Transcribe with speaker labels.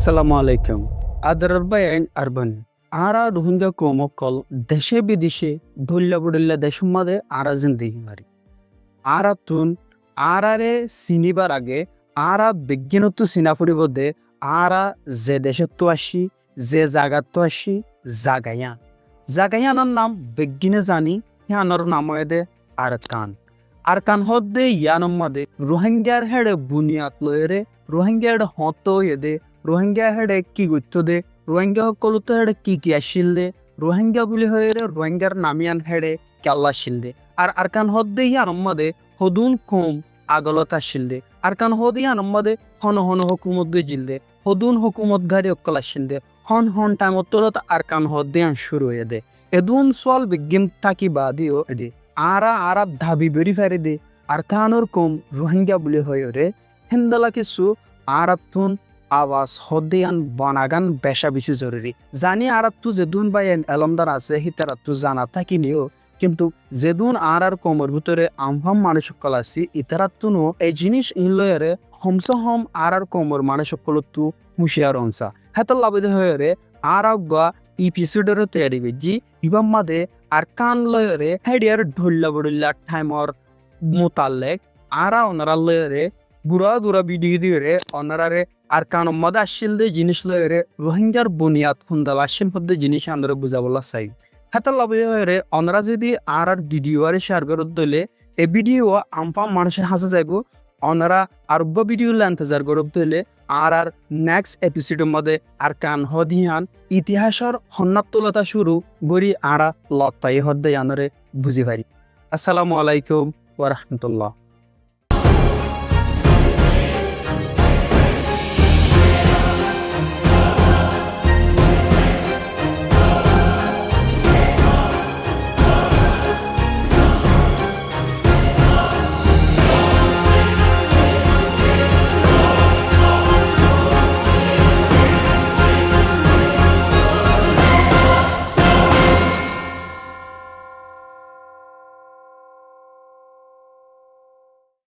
Speaker 1: আসসালামু আলাইকুম। আদরার বাইন আরবান। আরা রোহিঙ্গা কমকল দেশে বিদেশে ধুল্লা বুড়িল্লা দেশের মাঝে আরা জিন্দিগি মারি। আরা তুন আরারে চিনিবার আগে আরা বিজ্ঞানত চিনা ফুরিব দে আরা যে দেশত তো আসি যে জাগাত তো আসি জাগাইয়া। জাগাইয়ানোর নাম বিজ্ঞানে জানি ইয়ানোর নাম হয়ে দে আরকান। আরকান হদ দে ইয়ানোর মাঝে রোহিঙ্গার হেড়ে বুনিয়াদ লয়েরে রোহিঙ্গার হত হয়ে দে রোহিঙ্গা হেডে কি গুরুত্ব দে রোহিঙ্গা সকল তো হেডে কি আসিল দে রোহিঙ্গা বলি হয়ে রে রোহিঙ্গার নামিয়ান হেডে কেল্লা আসিল দে আর আরকান হদ দে ইয়ার মধ্যে হদুন কম আগলত আসিল দে আরকান হদ ইয়ার মধ্যে হন হন হুকুমত দে জিল দে হদুন হুকুমত গাড়ি অকল আসিল দে হন হন টাইমত তোলত আরকান হদ দে শুরু হয়ে দে এদুন সোয়াল বিজ্ঞান থাকি বাদিও এদে আরা ধাবি বেরি ফেরে দে আরকানোর কম রোহিঙ্গা বলি হয়ে রে হেন্দালা কিছু আরাতুন আওয়াজ হদিয়ান বনাগান বেশা বেশি জরুরি জানি আরাতু যেদুন বা এলমদার আছে হিতারাতু জানা থাকিনিও কিন্তু যেদুন আর কমর ভিতরে আমহাম মানুষ সকল আছি ইতারাতুনো এই জিনিস ইনলয়ারে হমস হম আর কমর মানুষ সকল তু হুঁশিয়ার অংসা হেতাল লাভে হয়ে রে আর গা ইপিসোডের তৈরি বেজি ইবাম মাদে আর কান লয়রে হেডিয়ার ঢুল্লা বড়ুল্লা টাইমর মোতালেক আরা ওনারা লয়রে গুড়া ভিডিও দিয়ে রে অনারারে আর কান মদা আসিল দে জিনিস লয়ে রোহিঙ্গার বুনিয়াদ ফুন্দাল আসিম পদ্ধতি জিনিস আমরা বুঝাবলা চাই হাতার লবে রে অনারা যদি আর ভিডিও আরে শেয়ার করে দিলে এই ভিডিও আমপা মানুষের হাসা যাইব অনারা আরব্য ভিডিও ইন্তজার করে দিলে আর নেক্সট এপিসোডের মধ্যে আর কান হদিয়ান ইতিহাসের হন্নাত্তলতা শুরু গড়ি আরা লতাই হদ্দে আনরে বুঝি পারি। আসসালামু আলাইকুম ওয়া রাহমাতুল্লাহ।